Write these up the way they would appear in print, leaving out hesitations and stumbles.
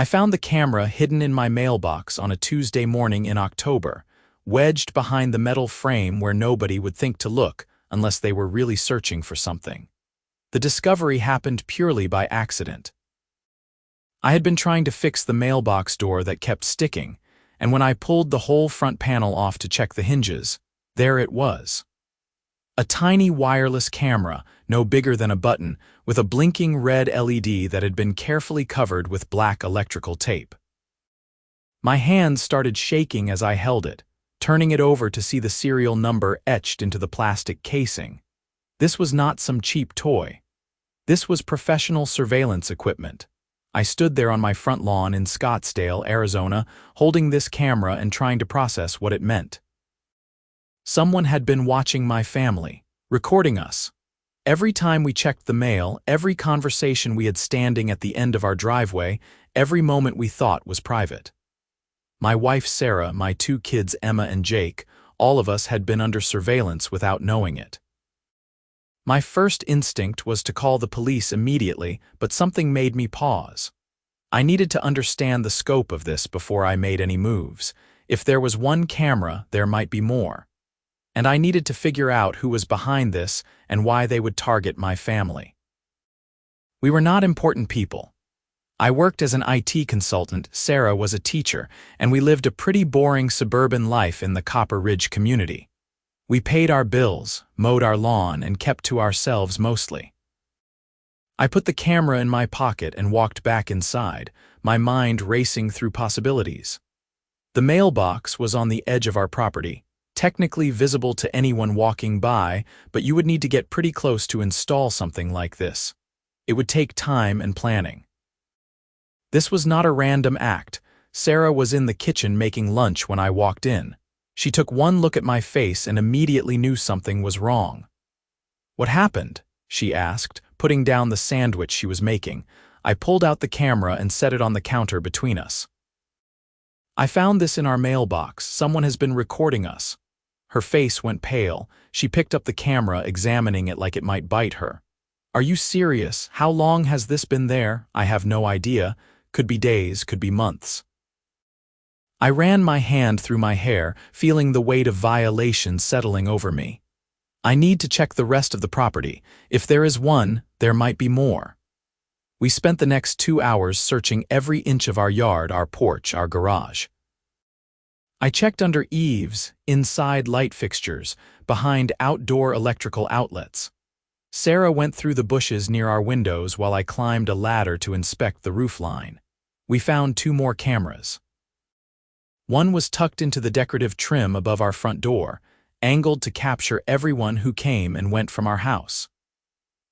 I found the camera hidden in my mailbox on a Tuesday morning in October, wedged behind the metal frame where nobody would think to look unless they were really searching for something. The discovery happened purely by accident. I had been trying to fix the mailbox door that kept sticking, and when I pulled the whole front panel off to check the hinges, there it was. A tiny wireless camera, no bigger than a button, with a blinking red LED that had been carefully covered with black electrical tape. My hands started shaking as I held it, turning it over to see the serial number etched into the plastic casing. This was not some cheap toy. This was professional surveillance equipment. I stood there on my front lawn in Scottsdale, Arizona, holding this camera and trying to process what it meant. Someone had been watching my family, recording us. Every time we checked the mail, every conversation we had standing at the end of our driveway, every moment we thought was private. My wife Sarah, my two kids Emma and Jake, all of us had been under surveillance without knowing it. My first instinct was to call the police immediately, but something made me pause. I needed to understand the scope of this before I made any moves. If there was one camera, there might be more. And I needed to figure out who was behind this and why they would target my family. We were not important people. I worked as an IT consultant, Sarah was a teacher, and we lived a pretty boring suburban life in the Copper Ridge community. We paid our bills, mowed our lawn, and kept to ourselves mostly. I put the camera in my pocket and walked back inside, my mind racing through possibilities. The mailbox was on the edge of our property, technically visible to anyone walking by, but you would need to get pretty close to install something like this. It would take time and planning. This was not a random act. Sarah was in the kitchen making lunch when I walked in. She took one look at my face and immediately knew something was wrong. "What happened?" she asked, putting down the sandwich she was making. I pulled out the camera and set it on the counter between us. "I found this in our mailbox. Someone has been recording us." Her face went pale. She picked up the camera, examining it like it might bite her. "Are you serious? How long has this been there?" "I have no idea. Could be days, could be months." I ran my hand through my hair, feeling the weight of violation settling over me. "I need to check the rest of the property. If there is one, there might be more." We spent the next 2 hours searching every inch of our yard, our porch, our garage. I checked under eaves, inside light fixtures, behind outdoor electrical outlets. Sarah went through the bushes near our windows while I climbed a ladder to inspect the roofline. We found 2 more cameras. One was tucked into the decorative trim above our front door, angled to capture everyone who came and went from our house.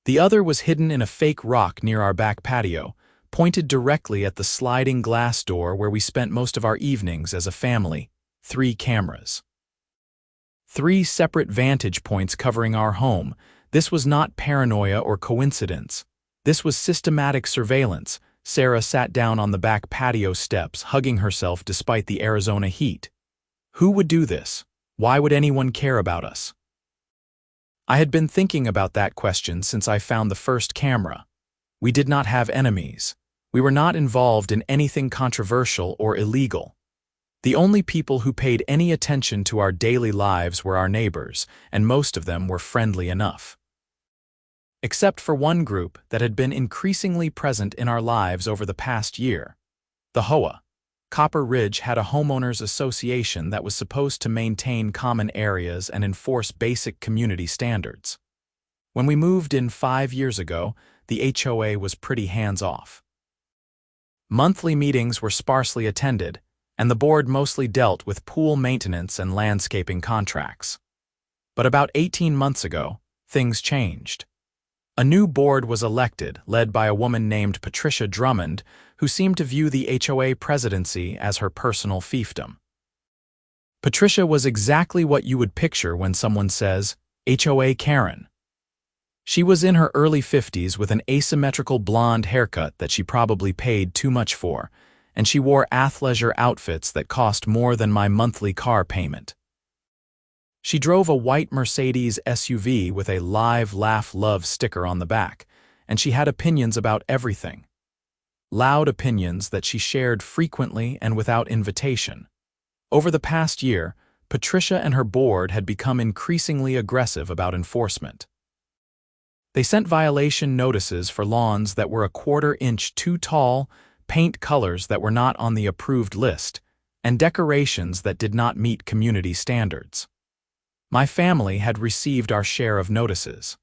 The other was hidden in a fake rock near our back patio, pointed directly at the sliding glass door where we spent most of our evenings as a family. 3 cameras. 3 separate vantage points covering our home. This was not paranoia or coincidence. This was systematic surveillance. Sarah sat down on the back patio steps, hugging herself despite the Arizona heat. Who would do this? Why would anyone care about us? I had been thinking about that question since I found the first camera. We did not have enemies. We were not involved in anything controversial or illegal. The only people who paid any attention to our daily lives were our neighbors, and most of them were friendly enough. Except for one group that had been increasingly present in our lives over the past year. The HOA. Copper Ridge had a homeowners association that was supposed to maintain common areas and enforce basic community standards. When we moved in 5 years ago, the HOA was pretty hands-off. Monthly meetings were sparsely attended, and the board mostly dealt with pool maintenance and landscaping contracts. But about 18 months ago, things changed. A new board was elected, led by a woman named Patricia Drummond, who seemed to view the HOA presidency as her personal fiefdom. Patricia was exactly what you would picture when someone says, HOA Karen. She was in her early 50s with an asymmetrical blonde haircut that she probably paid too much for, and she wore athleisure outfits that cost more than my monthly car payment. She drove a white Mercedes SUV with a Live, Laugh, Love sticker on the back, and she had opinions about everything. loud opinions that she shared frequently and without invitation. Over the past year, Patricia and her board had become increasingly aggressive about enforcement. They sent violation notices for lawns that were a quarter-inch too tall, paint colors that were not on the approved list, and decorations that did not meet community standards. My family had received our share of notices.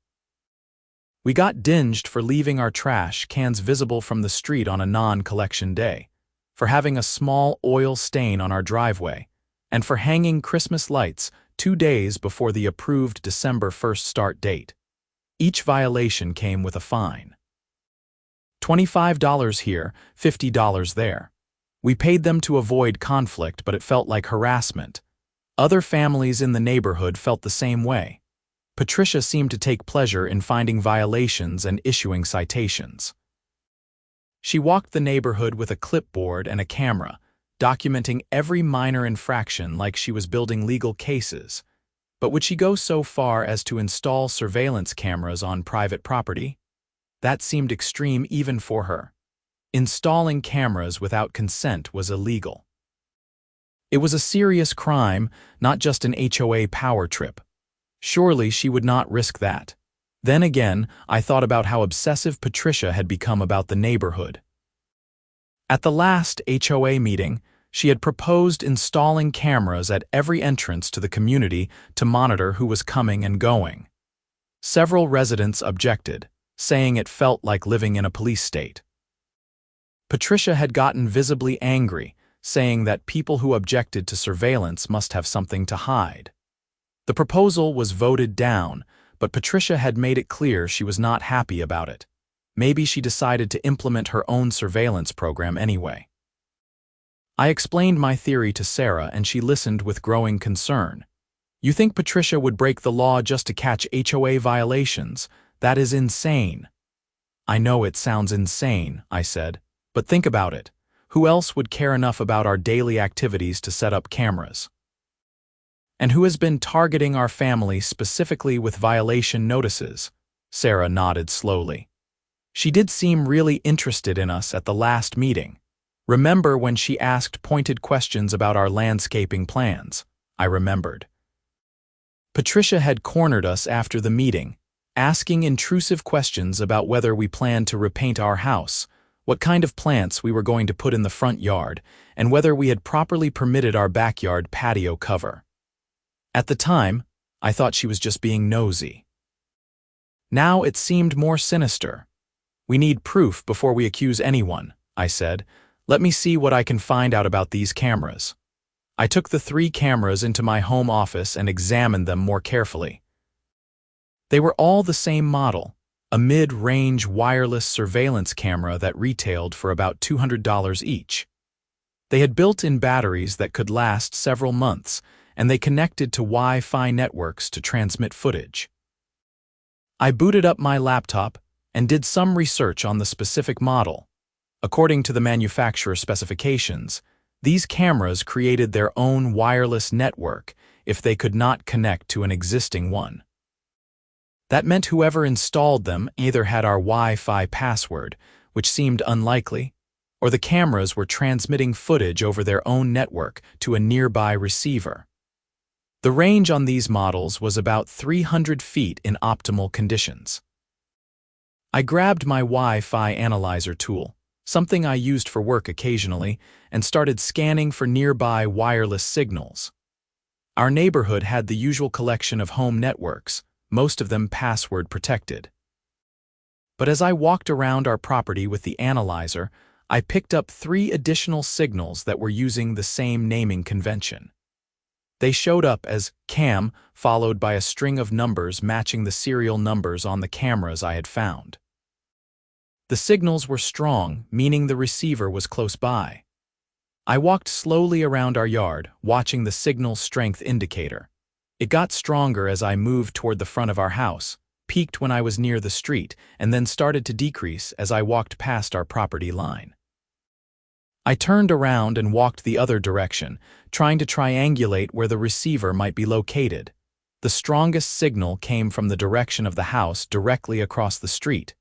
We got dinged for leaving our trash cans visible from the street on a non-collection day, for having a small oil stain on our driveway, and for hanging Christmas lights 2 days before the approved December 1st start date. Each violation came with a fine. $25 here, $50 there. We paid them to avoid conflict, but it felt like harassment. Other families in the neighborhood felt the same way. Patricia seemed to take pleasure in finding violations and issuing citations. She walked the neighborhood with a clipboard and a camera, documenting every minor infraction like she was building legal cases. But would she go so far as to install surveillance cameras on private property? That seemed extreme even for her. Installing cameras without consent was illegal. It was a serious crime, not just an HOA power trip. Surely she would not risk that. Then again, I thought about how obsessive Patricia had become about the neighborhood. At the last HOA meeting, she had proposed installing cameras at every entrance to the community to monitor who was coming and going. Several residents objected, saying it felt like living in a police state. Patricia had gotten visibly angry, saying that people who objected to surveillance must have something to hide. The proposal was voted down, but Patricia had made it clear she was not happy about it. Maybe she decided to implement her own surveillance program anyway. I explained my theory to Sarah, and she listened with growing concern. "You think Patricia would break the law just to catch HOA violations? That is insane." "I know it sounds insane," I said, "but think about it. Who else would care enough about our daily activities to set up cameras? And who has been targeting our family specifically with violation notices?" Sarah nodded slowly. She did seem really interested in us at the last meeting. Remember when she asked pointed questions about our landscaping plans? I remembered. Patricia had cornered us after the meeting, asking intrusive questions about whether we planned to repaint our house, what kind of plants we were going to put in the front yard, and whether we had properly permitted our backyard patio cover. At the time, I thought she was just being nosy. Now it seemed more sinister. "We need proof before we accuse anyone," I said. "Let me see what I can find out about these cameras." I took the 3 cameras into my home office and examined them more carefully. They were all the same model, a mid-range wireless surveillance camera that retailed for about $200 each. They had built-in batteries that could last several months, and they connected to Wi-Fi networks to transmit footage. I booted up my laptop and did some research on the specific model. According to the manufacturer specifications, these cameras created their own wireless network if they could not connect to an existing one. That meant whoever installed them either had our Wi-Fi password, which seemed unlikely, or the cameras were transmitting footage over their own network to a nearby receiver. The range on these models was about 300 feet in optimal conditions. I grabbed my Wi-Fi analyzer tool, something I used for work occasionally, and started scanning for nearby wireless signals. Our neighborhood had the usual collection of home networks, most of them password protected. But as I walked around our property with the analyzer, I picked up 3 additional signals that were using the same naming convention. They showed up as CAM, followed by a string of numbers matching the serial numbers on the cameras I had found. The signals were strong, meaning the receiver was close by. I walked slowly around our yard, watching the signal strength indicator. It got stronger as I moved toward the front of our house, peaked when I was near the street, and then started to decrease as I walked past our property line. I turned around and walked the other direction, trying to triangulate where the receiver might be located. The strongest signal came from the direction of the house directly across the street.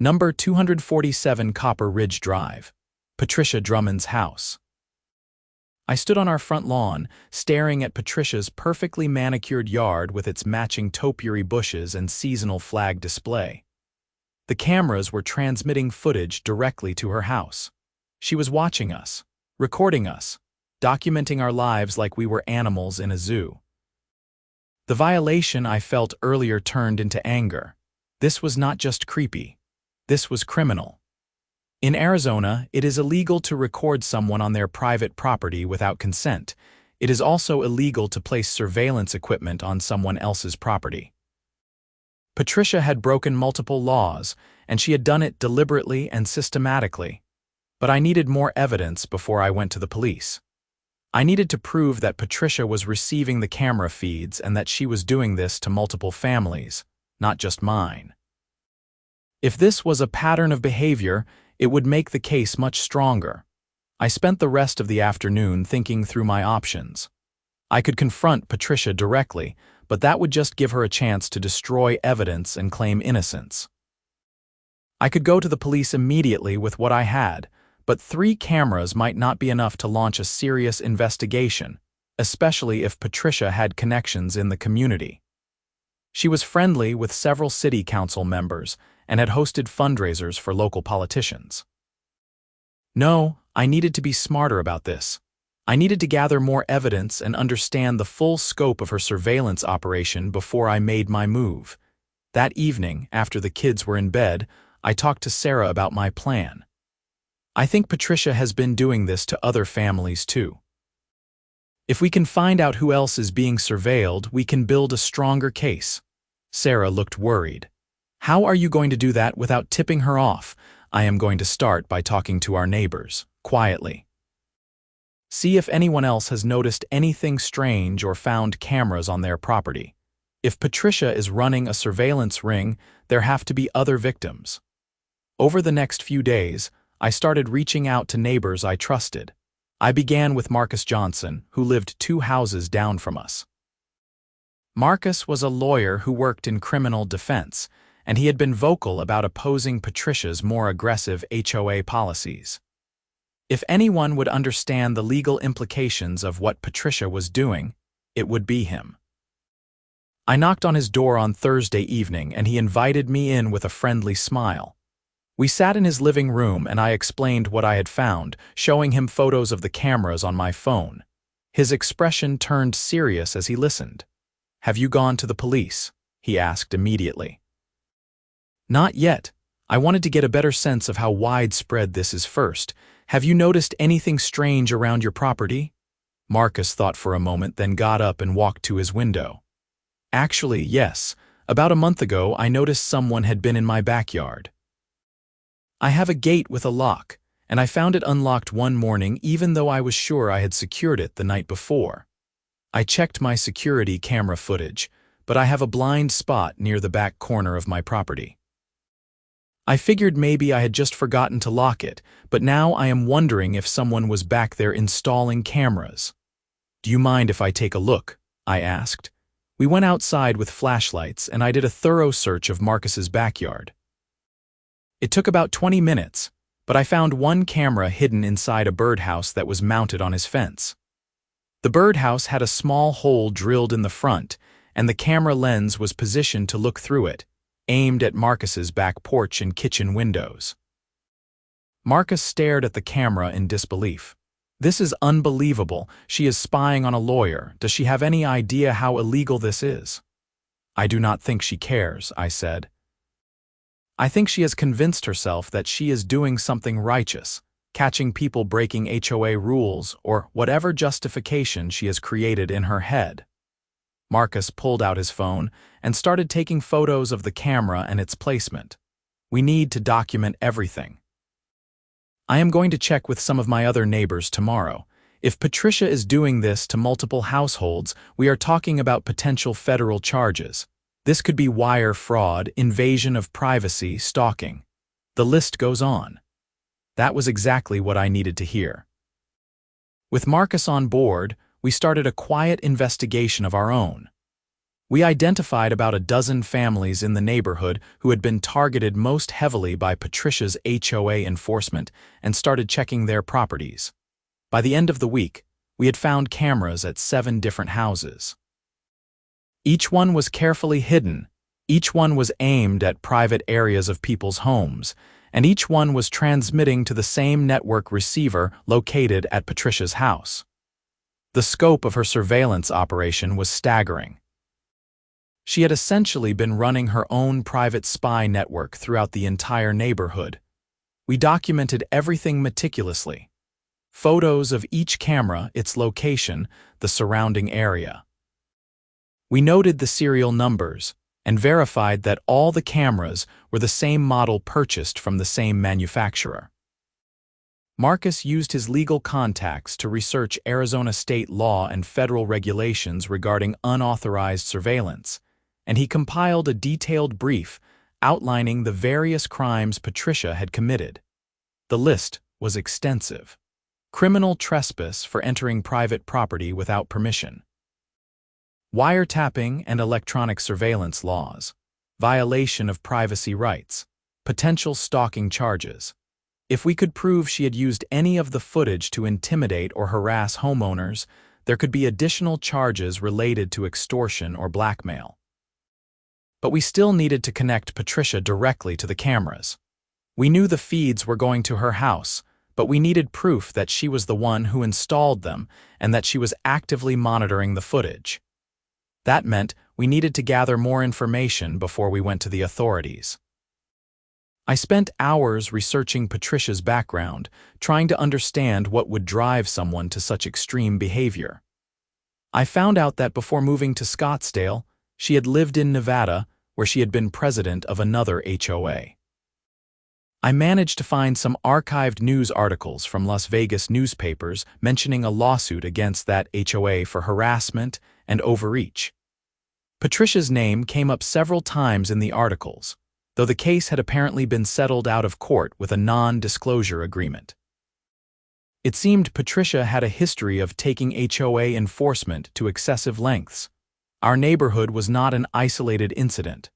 Number 247 Copper Ridge Drive. Patricia Drummond's house. I stood on our front lawn, staring at Patricia's perfectly manicured yard with its matching topiary bushes and seasonal flag display. The cameras were transmitting footage directly to her house. She was watching us, recording us, documenting our lives like we were animals in a zoo. The violation I felt earlier turned into anger. This was not just creepy. This was criminal. In Arizona, it is illegal to record someone on their private property without consent. It is also illegal to place surveillance equipment on someone else's property. Patricia had broken multiple laws, and she had done it deliberately and systematically. But I needed more evidence before I went to the police. I needed to prove that Patricia was receiving the camera feeds and that she was doing this to multiple families, not just mine. If this was a pattern of behavior, it would make the case much stronger. I spent the rest of the afternoon thinking through my options. I could confront Patricia directly, but that would just give her a chance to destroy evidence and claim innocence. I could go to the police immediately with what I had, but 3 cameras might not be enough to launch a serious investigation, especially if Patricia had connections in the community. She was friendly with several city council members and had hosted fundraisers for local politicians. No, I needed to be smarter about this. I needed to gather more evidence and understand the full scope of her surveillance operation before I made my move. That evening, after the kids were in bed, I talked to Sarah about my plan. I think Patricia has been doing this to other families too. If we can find out who else is being surveilled, we can build a stronger case. Sarah looked worried. How are you going to do that without tipping her off? I am going to start by talking to our neighbors, quietly. See if anyone else has noticed anything strange or found cameras on their property. If Patricia is running a surveillance ring, there have to be other victims. Over the next few days, I started reaching out to neighbors I trusted. I began with Marcus Johnson, who lived 2 houses down from us. Marcus was a lawyer who worked in criminal defense, and he had been vocal about opposing Patricia's more aggressive HOA policies. If anyone would understand the legal implications of what Patricia was doing, it would be him. I knocked on his door on Thursday evening, and he invited me in with a friendly smile. We sat in his living room and I explained what I had found, showing him photos of the cameras on my phone. His expression turned serious as he listened. "Have you gone to the police?" he asked immediately. "Not yet. I wanted to get a better sense of how widespread this is first. Have you noticed anything strange around your property?" Marcus thought for a moment, then got up and walked to his window. "Actually, yes. About a month ago, I noticed someone had been in my backyard. I have a gate with a lock, and I found it unlocked one morning even though I was sure I had secured it the night before. I checked my security camera footage, but I have a blind spot near the back corner of my property. I figured maybe I had just forgotten to lock it, but now I am wondering if someone was back there installing cameras. Do you mind if I take a look?" I asked. We went outside with flashlights and I did a thorough search of Marcus's backyard. It took about 20 minutes, but I found one camera hidden inside a birdhouse that was mounted on his fence. The birdhouse had a small hole drilled in the front, and the camera lens was positioned to look through it, aimed at Marcus's back porch and kitchen windows. Marcus stared at the camera in disbelief. "This is unbelievable. She is spying on a lawyer. Does she have any idea how illegal this is?" "I do not think she cares," I said. "I think she has convinced herself that she is doing something righteous, catching people breaking HOA rules or whatever justification she has created in her head." Marcus pulled out his phone and started taking photos of the camera and its placement. "We need to document everything. I am going to check with some of my other neighbors tomorrow. If Patricia is doing this to multiple households, we are talking about potential federal charges. This could be wire fraud, invasion of privacy, stalking. The list goes on." That was exactly what I needed to hear. With Marcus on board, we started a quiet investigation of our own. We identified about a dozen families in the neighborhood who had been targeted most heavily by Patricia's HOA enforcement and started checking their properties. By the end of the week, we had found cameras at 7 different houses. Each one was carefully hidden, each one was aimed at private areas of people's homes, and each one was transmitting to the same network receiver located at Patricia's house. The scope of her surveillance operation was staggering. She had essentially been running her own private spy network throughout the entire neighborhood. We documented everything meticulously. Photos of each camera, its location, the surrounding area. We noted the serial numbers and verified that all the cameras were the same model purchased from the same manufacturer. Marcus used his legal contacts to research Arizona state law and federal regulations regarding unauthorized surveillance, and he compiled a detailed brief outlining the various crimes Patricia had committed. The list was extensive. Criminal trespass for entering private property without permission, wiretapping and electronic surveillance laws, violation of privacy rights, potential stalking charges. If we could prove she had used any of the footage to intimidate or harass homeowners, there could be additional charges related to extortion or blackmail. But we still needed to connect Patricia directly to the cameras. We knew the feeds were going to her house, but we needed proof that she was the one who installed them and that she was actively monitoring the footage. That meant we needed to gather more information before we went to the authorities. I spent hours researching Patricia's background, trying to understand what would drive someone to such extreme behavior. I found out that before moving to Scottsdale, she had lived in Nevada, where she had been president of another HOA. I managed to find some archived news articles from Las Vegas newspapers mentioning a lawsuit against that HOA for harassment and overreach. Patricia's name came up several times in the articles, though the case had apparently been settled out of court with a non-disclosure agreement. It seemed Patricia had a history of taking HOA enforcement to excessive lengths. Our neighborhood was not an isolated incident.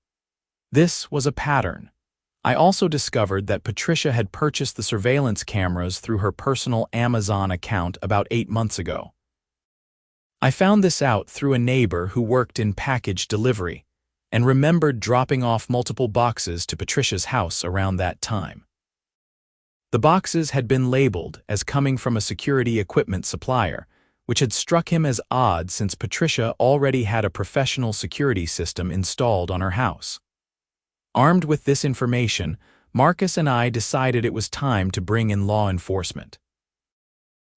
This was a pattern. I also discovered that Patricia had purchased the surveillance cameras through her personal Amazon account about 8 months ago. I found this out through a neighbor who worked in package delivery and remembered dropping off multiple boxes to Patricia's house around that time. The boxes had been labeled as coming from a security equipment supplier, which had struck him as odd since Patricia already had a professional security system installed on her house. Armed with this information, Marcus and I decided it was time to bring in law enforcement.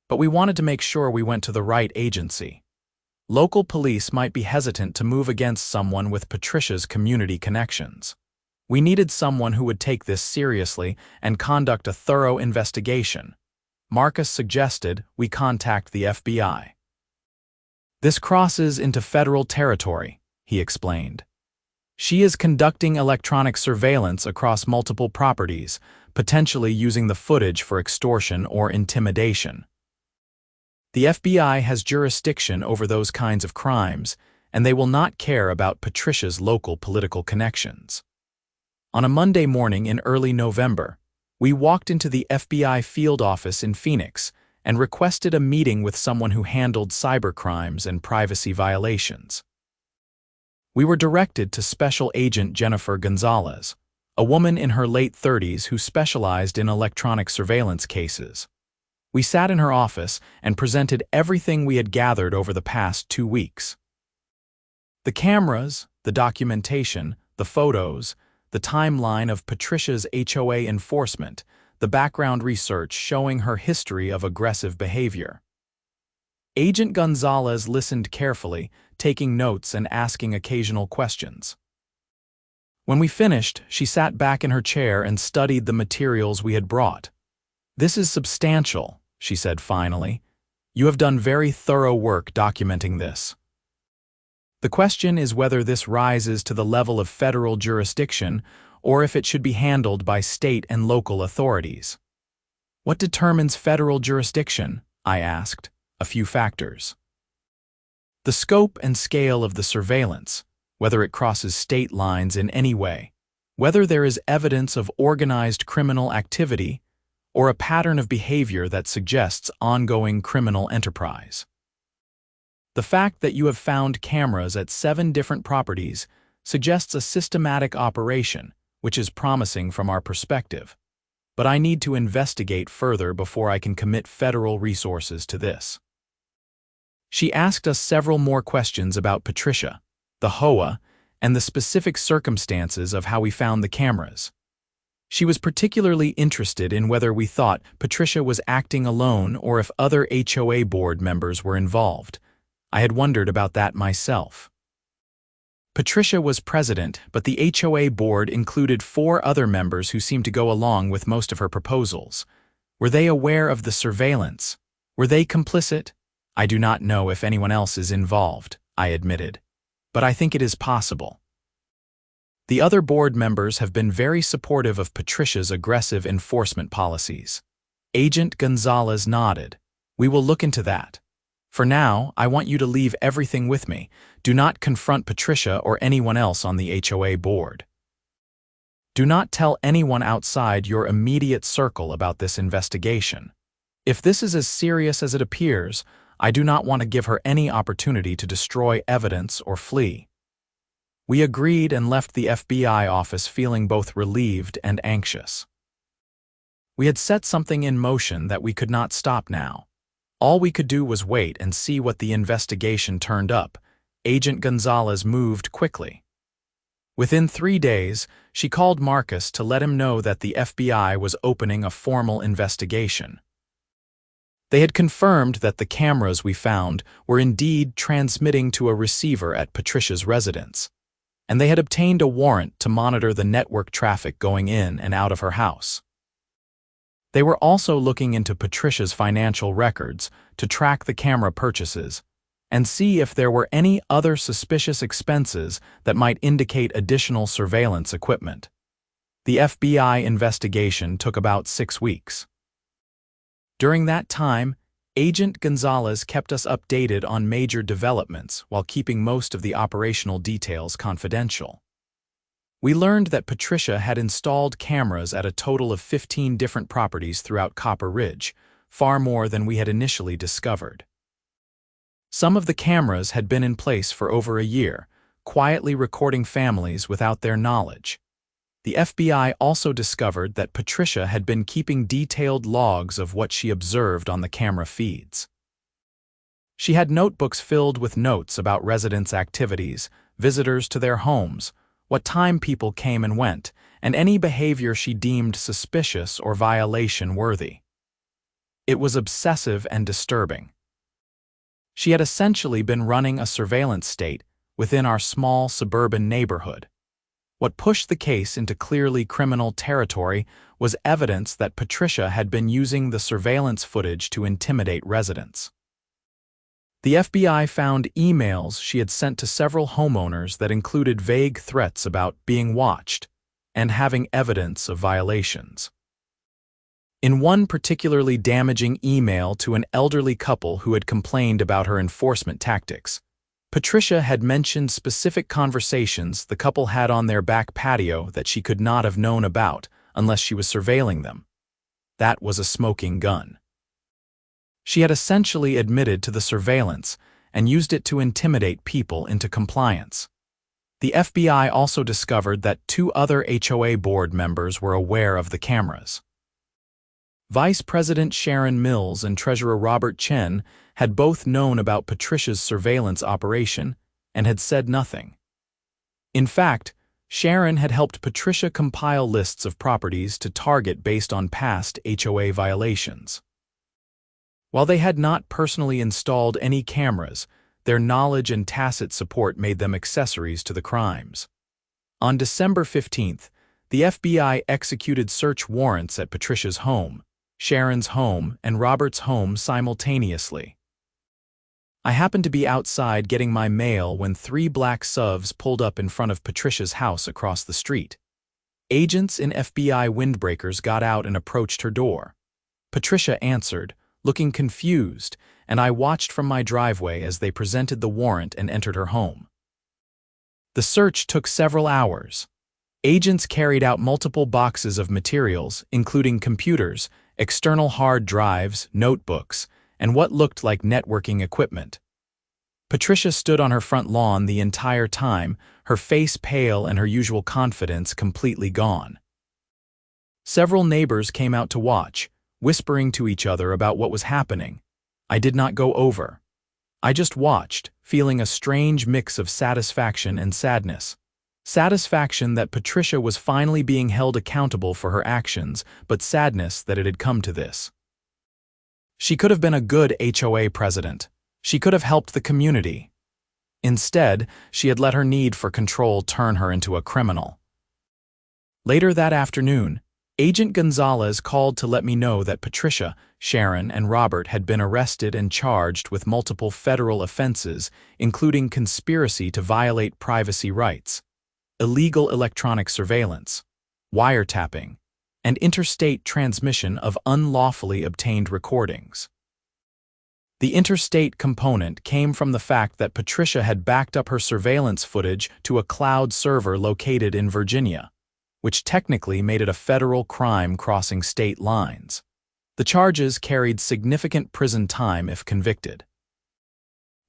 But we wanted to make sure we went to the right agency. Local police might be hesitant to move against someone with Patricia's community connections. We needed someone who would take this seriously and conduct a thorough investigation. Marcus suggested we contact the FBI. "This crosses into federal territory," he explained. "She is conducting electronic surveillance across multiple properties, potentially using the footage for extortion or intimidation. The FBI has jurisdiction over those kinds of crimes, and they will not care about Patricia's local political connections." On a Monday morning in early November, we walked into the FBI field office in Phoenix and requested a meeting with someone who handled cybercrimes and privacy violations. We were directed to Special Agent Jennifer Gonzalez, a woman in her late 30s who specialized in electronic surveillance cases. We sat in her office and presented everything we had gathered over the past 2 weeks. The cameras, the documentation, the photos, the timeline of Patricia's HOA enforcement, the background research showing her history of aggressive behavior. Agent Gonzalez listened carefully, taking notes and asking occasional questions. When we finished, she sat back in her chair and studied the materials we had brought. "This is substantial," she said finally. "You have done very thorough work documenting this. The question is whether this rises to the level of federal jurisdiction or if it should be handled by state and local authorities." "What determines federal jurisdiction?" I asked. "A few factors. The scope and scale of the surveillance, whether it crosses state lines in any way, whether there is evidence of organized criminal activity or a pattern of behavior that suggests ongoing criminal enterprise. The fact that you have found cameras at 7 different properties suggests a systematic operation, which is promising from our perspective. But I need to investigate further before I can commit federal resources to this. She asked us several more questions about Patricia, the HOA, and the specific circumstances of how we found the cameras. She was particularly interested in whether we thought Patricia was acting alone or if other HOA board members were involved. I had wondered about that myself. Patricia was president, but the HOA board included 4 other members who seemed to go along with most of her proposals. Were they aware of the surveillance? Were they complicit? I do not know if anyone else is involved, I admitted, but I think it is possible. The other board members have been very supportive of Patricia's aggressive enforcement policies. Agent Gonzalez nodded. We will look into that. For now, I want you to leave everything with me. Do not confront Patricia or anyone else on the HOA board. Do not tell anyone outside your immediate circle about this investigation. If this is as serious as it appears, I do not want to give her any opportunity to destroy evidence or flee. We agreed and left the FBI office feeling both relieved and anxious. We had set something in motion that we could not stop now. All we could do was wait and see what the investigation turned up. Agent Gonzalez moved quickly. Within 3 days, she called Marcus to let him know that the FBI was opening a formal investigation. They had confirmed that the cameras we found were indeed transmitting to a receiver at Patricia's residence, and they had obtained a warrant to monitor the network traffic going in and out of her house. They were also looking into Patricia's financial records to track the camera purchases and see if there were any other suspicious expenses that might indicate additional surveillance equipment. The FBI investigation took about 6 weeks. During that time, Agent Gonzalez kept us updated on major developments while keeping most of the operational details confidential. We learned that Patricia had installed cameras at a total of 15 different properties throughout Copper Ridge, far more than we had initially discovered. Some of the cameras had been in place for over a year, quietly recording families without their knowledge. The FBI also discovered that Patricia had been keeping detailed logs of what she observed on the camera feeds. She had notebooks filled with notes about residents' activities, visitors to their homes, what time people came and went, and any behavior she deemed suspicious or violation-worthy. It was obsessive and disturbing. She had essentially been running a surveillance state within our small suburban neighborhood. What pushed the case into clearly criminal territory was evidence that Patricia had been using the surveillance footage to intimidate residents. The FBI found emails she had sent to several homeowners that included vague threats about being watched and having evidence of violations. In one particularly damaging email to an elderly couple who had complained about her enforcement tactics, Patricia had mentioned specific conversations the couple had on their back patio that she could not have known about unless she was surveilling them. That was a smoking gun. She had essentially admitted to the surveillance and used it to intimidate people into compliance. The FBI also discovered that 2 other HOA board members were aware of the cameras. Vice President Sharon Mills and Treasurer Robert Chen had both known about Patricia's surveillance operation and had said nothing. In fact, Sharon had helped Patricia compile lists of properties to target based on past HOA violations. While they had not personally installed any cameras, their knowledge and tacit support made them accessories to the crimes. On December 15th, the FBI executed search warrants at Patricia's home, Sharon's home, and Robert's home simultaneously. I happened to be outside getting my mail when 3 black SUVs pulled up in front of Patricia's house across the street. Agents in FBI windbreakers got out and approached her door. Patricia answered, looking confused, and I watched from my driveway as they presented the warrant and entered her home. The search took several hours. Agents carried out multiple boxes of materials, including computers, external hard drives, notebooks, and what looked like networking equipment. Patricia stood on her front lawn the entire time, her face pale and her usual confidence completely gone. Several neighbors came out to watch, whispering to each other about what was happening. I did not go over. I just watched, feeling a strange mix of satisfaction and sadness. Satisfaction that Patricia was finally being held accountable for her actions, but sadness that it had come to this. She could have been a good HOA president. She could have helped the community. Instead, she had let her need for control turn her into a criminal. Later that afternoon, Agent Gonzalez called to let me know that Patricia, Sharon, and Robert had been arrested and charged with multiple federal offenses, including conspiracy to violate privacy rights, illegal electronic surveillance, wiretapping, and interstate transmission of unlawfully obtained recordings. The interstate component came from the fact that Patricia had backed up her surveillance footage to a cloud server located in Virginia, which technically made it a federal crime crossing state lines. The charges carried significant prison time if convicted.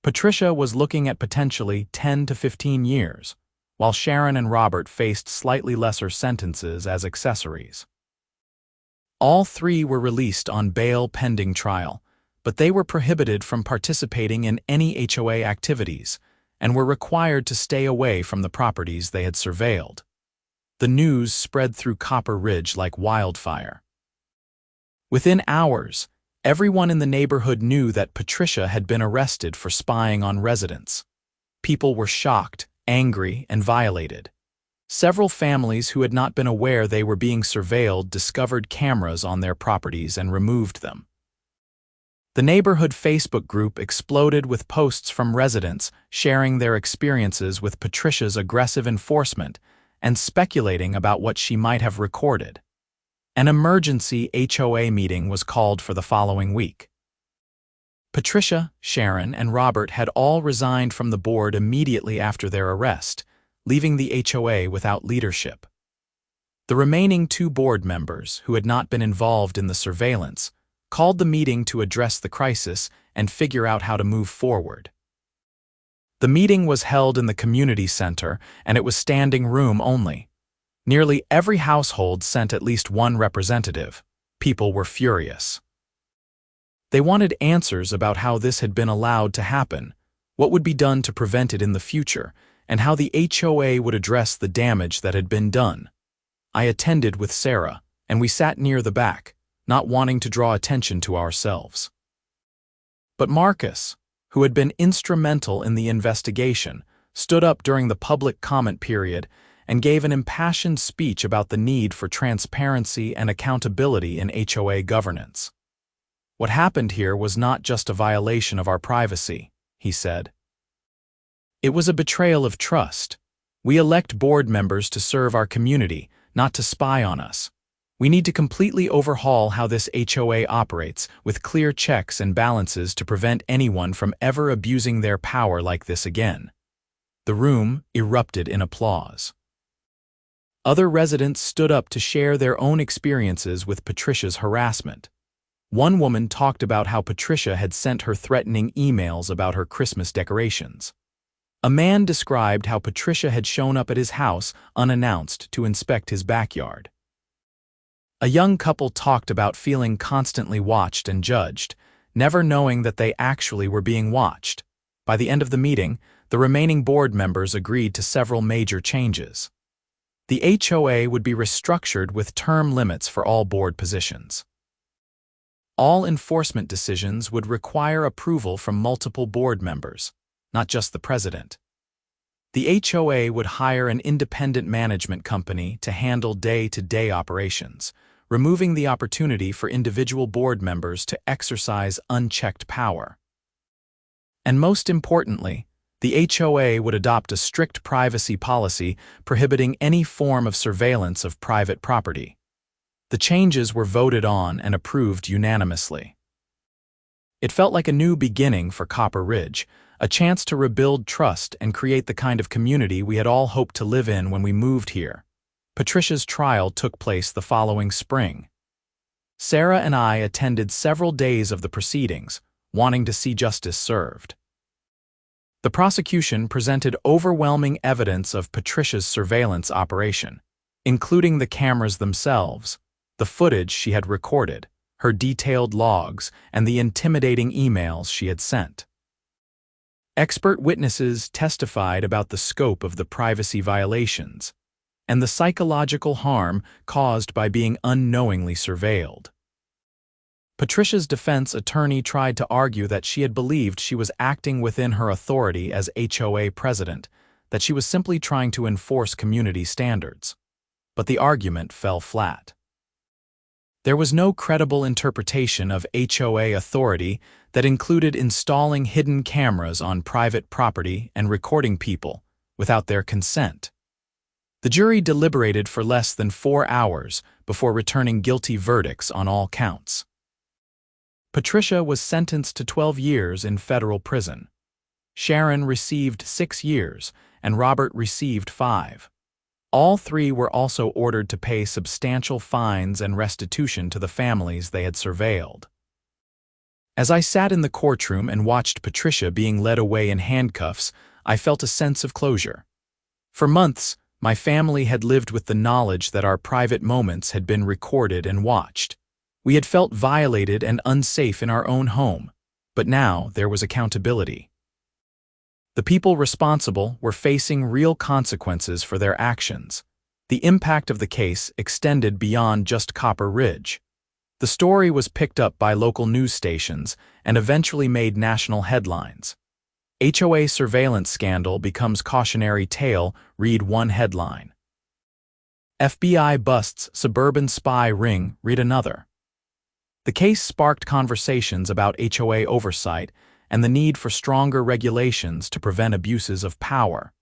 Patricia was looking at potentially 10 to 15 years, while Sharon and Robert faced slightly lesser sentences as accessories. All three were released on bail pending trial, but they were prohibited from participating in any HOA activities and were required to stay away from the properties they had surveilled. The news spread through Copper Ridge like wildfire. Within hours, everyone in the neighborhood knew that Patricia had been arrested for spying on residents. People were shocked, angry, and violated. Several families who had not been aware they were being surveilled discovered cameras on their properties and removed them. The neighborhood Facebook group exploded with posts from residents sharing their experiences with Patricia's aggressive enforcement and speculating about what she might have recorded. An emergency HOA meeting was called for the following week. Patricia, Sharon, and Robert had all resigned from the board immediately after their arrest, leaving the HOA without leadership. The remaining two board members, who had not been involved in the surveillance, called the meeting to address the crisis and figure out how to move forward. The meeting was held in the community center, and it was standing room only. Nearly every household sent at least one representative. People were furious. They wanted answers about how this had been allowed to happen, what would be done to prevent it in the future, and how the HOA would address the damage that had been done. I attended with Sarah, and we sat near the back, not wanting to draw attention to ourselves. But Marcus, who had been instrumental in the investigation, stood up during the public comment period and gave an impassioned speech about the need for transparency and accountability in HOA governance. What happened here was not just a violation of our privacy, he said. It was a betrayal of trust. We elect board members to serve our community, not to spy on us. We need to completely overhaul how this HOA operates, with clear checks and balances to prevent anyone from ever abusing their power like this again. The room erupted in applause. Other residents stood up to share their own experiences with Patricia's harassment. One woman talked about how Patricia had sent her threatening emails about her Christmas decorations. A man described how Patricia had shown up at his house unannounced to inspect his backyard. A young couple talked about feeling constantly watched and judged, never knowing that they actually were being watched. By the end of the meeting, the remaining board members agreed to several major changes. The HOA would be restructured with term limits for all board positions. All enforcement decisions would require approval from multiple board members, not just the president. The HOA would hire an independent management company to handle day-to-day operations, removing the opportunity for individual board members to exercise unchecked power. And most importantly, the HOA would adopt a strict privacy policy prohibiting any form of surveillance of private property. The changes were voted on and approved unanimously. It felt like a new beginning for Copper Ridge, a chance to rebuild trust and create the kind of community we had all hoped to live in when we moved here. Patricia's trial took place the following spring. Sarah and I attended several days of the proceedings, wanting to see justice served. The prosecution presented overwhelming evidence of Patricia's surveillance operation, including the cameras themselves, the footage she had recorded, her detailed logs, and the intimidating emails she had sent. Expert witnesses testified about the scope of the privacy violations and the psychological harm caused by being unknowingly surveilled. Patricia's defense attorney tried to argue that she had believed she was acting within her authority as HOA president, that she was simply trying to enforce community standards. But the argument fell flat. There was no credible interpretation of HOA authority that included installing hidden cameras on private property and recording people without their consent. The jury deliberated for less than 4 hours before returning guilty verdicts on all counts. Patricia was sentenced to 12 years in federal prison. Sharon received 6 years, and Robert received 5. All 3 were also ordered to pay substantial fines and restitution to the families they had surveilled. As I sat in the courtroom and watched Patricia being led away in handcuffs, I felt a sense of closure. For months, my family had lived with the knowledge that our private moments had been recorded and watched. We had felt violated and unsafe in our own home, but now there was accountability. The people responsible were facing real consequences for their actions. The impact of the case extended beyond just Copper Ridge. The story was picked up by local news stations and eventually made national headlines. HOA surveillance scandal becomes cautionary tale, read one headline. FBI busts suburban spy ring, read another. The case sparked conversations about HOA oversight and the need for stronger regulations to prevent abuses of power.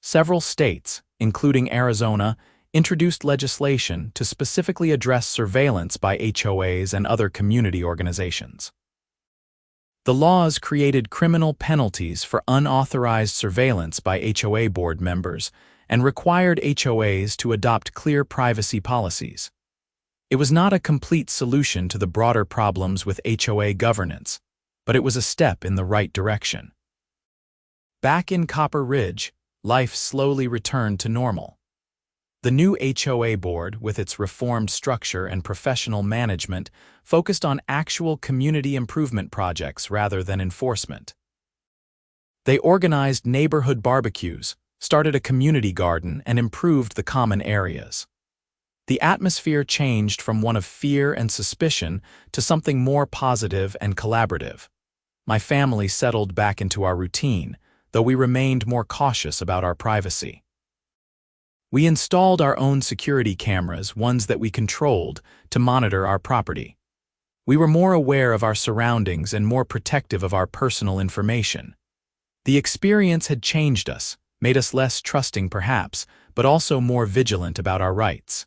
Several states, including Arizona, introduced legislation to specifically address surveillance by HOAs and other community organizations. The laws created criminal penalties for unauthorized surveillance by HOA board members and required HOAs to adopt clear privacy policies. It was not a complete solution to the broader problems with HOA governance, but it was a step in the right direction. Back in Copper Ridge, life slowly returned to normal. The new HOA board, with its reformed structure and professional management, focused on actual community improvement projects rather than enforcement. They organized neighborhood barbecues, started a community garden, and improved the common areas. The atmosphere changed from one of fear and suspicion to something more positive and collaborative. My family settled back into our routine, though we remained more cautious about our privacy. We installed our own security cameras, ones that we controlled, to monitor our property. We were more aware of our surroundings and more protective of our personal information. The experience had changed us, made us less trusting perhaps, but also more vigilant about our rights.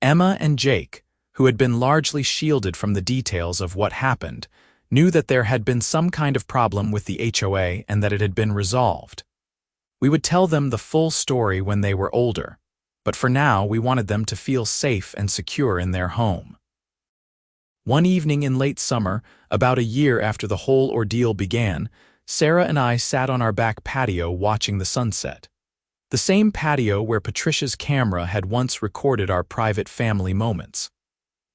Emma and Jake, who had been largely shielded from the details of what happened, knew that there had been some kind of problem with the HOA and that it had been resolved. We would tell them the full story when they were older, but for now we wanted them to feel safe and secure in their home. One evening in late summer, about a year after the whole ordeal began, Sarah and I sat on our back patio watching the sunset. The same patio where Patricia's camera had once recorded our private family moments.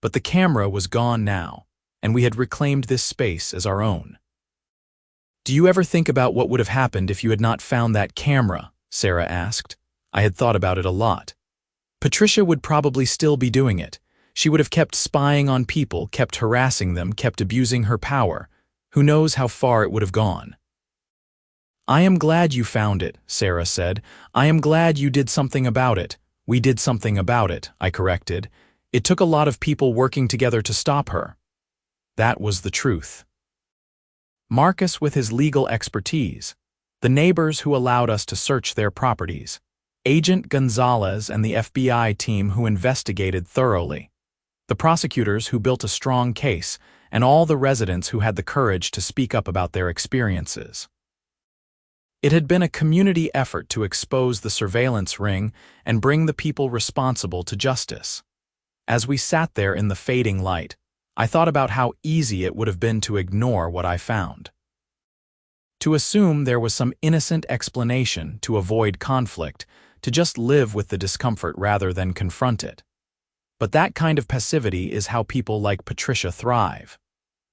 But the camera was gone now, and we had reclaimed this space as our own. "Do you ever think about what would have happened if you had not found that camera?" Sarah asked. I had thought about it a lot. Patricia would probably still be doing it. She would have kept spying on people, kept harassing them, kept abusing her power. Who knows how far it would have gone. "I am glad you found it," Sarah said. "I am glad you did something about it." "We did something about it," I corrected. "It took a lot of people working together to stop her." That was the truth. Marcus with his legal expertise, the neighbors who allowed us to search their properties, Agent Gonzalez and the FBI team who investigated thoroughly, the prosecutors who built a strong case, and all the residents who had the courage to speak up about their experiences. It had been a community effort to expose the surveillance ring and bring the people responsible to justice. As we sat there in the fading light, I thought about how easy it would have been to ignore what I found. To assume there was some innocent explanation to avoid conflict, to just live with the discomfort rather than confront it. But that kind of passivity is how people like Patricia thrive.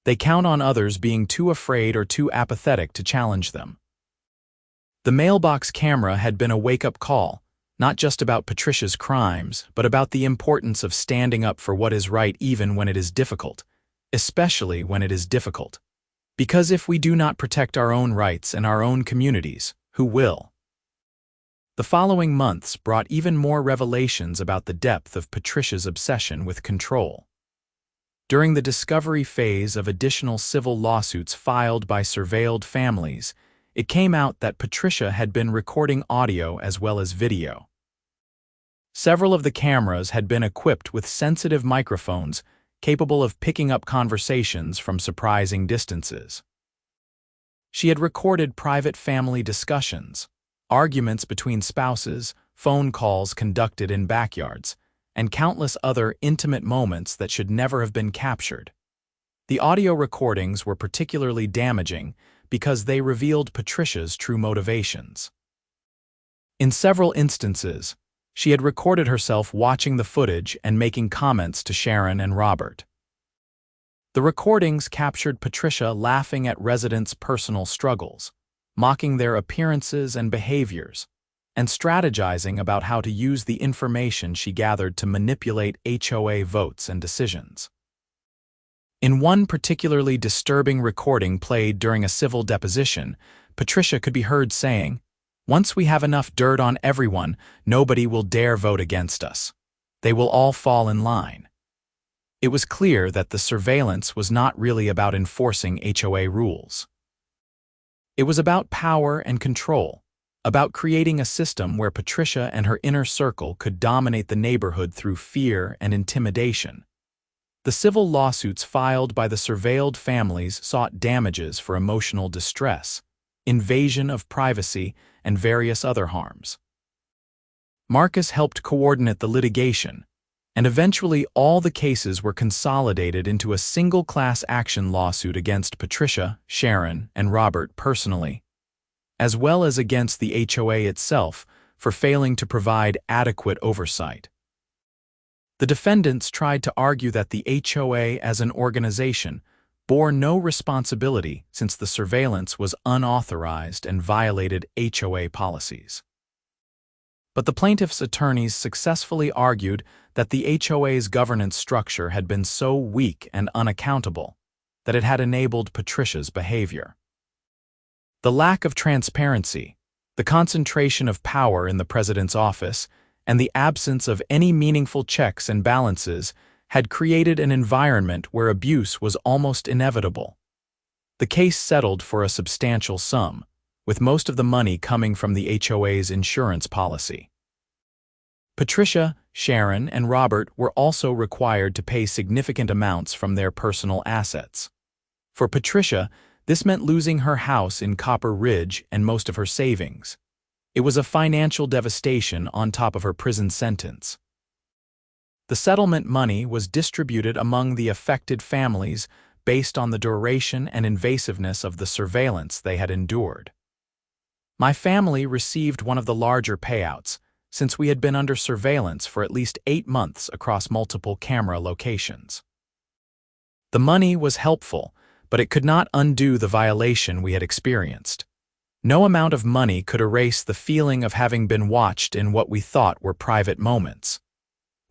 They count on others being too afraid or too apathetic to challenge them. The mailbox camera had been a wake-up call, not just about Patricia's crimes, but about the importance of standing up for what is right even when it is difficult, especially when it is difficult. Because if we do not protect our own rights and our own communities, who will? The following months brought even more revelations about the depth of Patricia's obsession with control. During the discovery phase of additional civil lawsuits filed by surveilled families, it came out that Patricia had been recording audio as well as video. Several of the cameras had been equipped with sensitive microphones capable of picking up conversations from surprising distances. She had recorded private family discussions, arguments between spouses, phone calls conducted in backyards, and countless other intimate moments that should never have been captured. The audio recordings were particularly damaging because they revealed Patricia's true motivations. In several instances, she had recorded herself watching the footage and making comments to Sharon and Robert. The recordings captured Patricia laughing at residents' personal struggles, mocking their appearances and behaviors, and strategizing about how to use the information she gathered to manipulate HOA votes and decisions. In one particularly disturbing recording played during a civil deposition, Patricia could be heard saying, "Once we have enough dirt on everyone, nobody will dare vote against us. They will all fall in line." It was clear that the surveillance was not really about enforcing HOA rules. It was about power and control, about creating a system where Patricia and her inner circle could dominate the neighborhood through fear and intimidation. The civil lawsuits filed by the surveilled families sought damages for emotional distress, invasion of privacy, and various other harms. Marcus helped coordinate the litigation, and eventually all the cases were consolidated into a single class action lawsuit against Patricia, Sharon, and Robert personally, as well as against the HOA itself for failing to provide adequate oversight. The defendants tried to argue that the HOA as an organization bore no responsibility since the surveillance was unauthorized and violated HOA policies. But the plaintiff's attorneys successfully argued that the HOA's governance structure had been so weak and unaccountable that it had enabled Patricia's behavior. The lack of transparency, the concentration of power in the president's office, and the absence of any meaningful checks and balances had created an environment where abuse was almost inevitable. The case settled for a substantial sum, with most of the money coming from the HOA's insurance policy. Patricia, Sharon, and Robert were also required to pay significant amounts from their personal assets. For Patricia, this meant losing her house in Copper Ridge and most of her savings. It was a financial devastation on top of her prison sentence. The settlement money was distributed among the affected families based on the duration and invasiveness of the surveillance they had endured. My family received one of the larger payouts, since we had been under surveillance for at least 8 months across multiple camera locations. The money was helpful, but it could not undo the violation we had experienced. No amount of money could erase the feeling of having been watched in what we thought were private moments.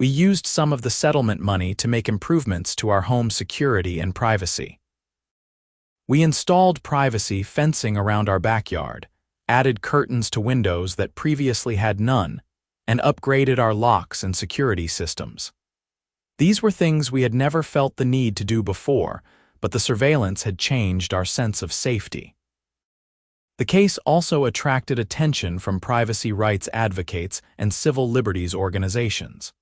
We used some of the settlement money to make improvements to our home security and privacy. We installed privacy fencing around our backyard, added curtains to windows that previously had none, and upgraded our locks and security systems. These were things we had never felt the need to do before, but the surveillance had changed our sense of safety. The case also attracted attention from privacy rights advocates and civil liberties organizations.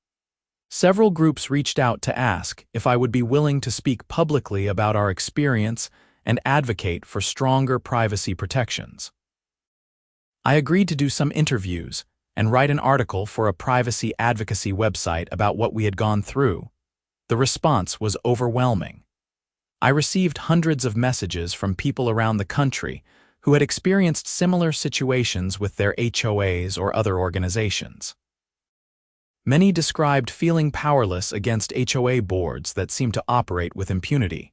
Several groups reached out to ask if I would be willing to speak publicly about our experience and advocate for stronger privacy protections. I agreed to do some interviews and write an article for a privacy advocacy website about what we had gone through. The response was overwhelming. I received hundreds of messages from people around the country who had experienced similar situations with their HOAs or other organizations. Many described feeling powerless against HOA boards that seemed to operate with impunity.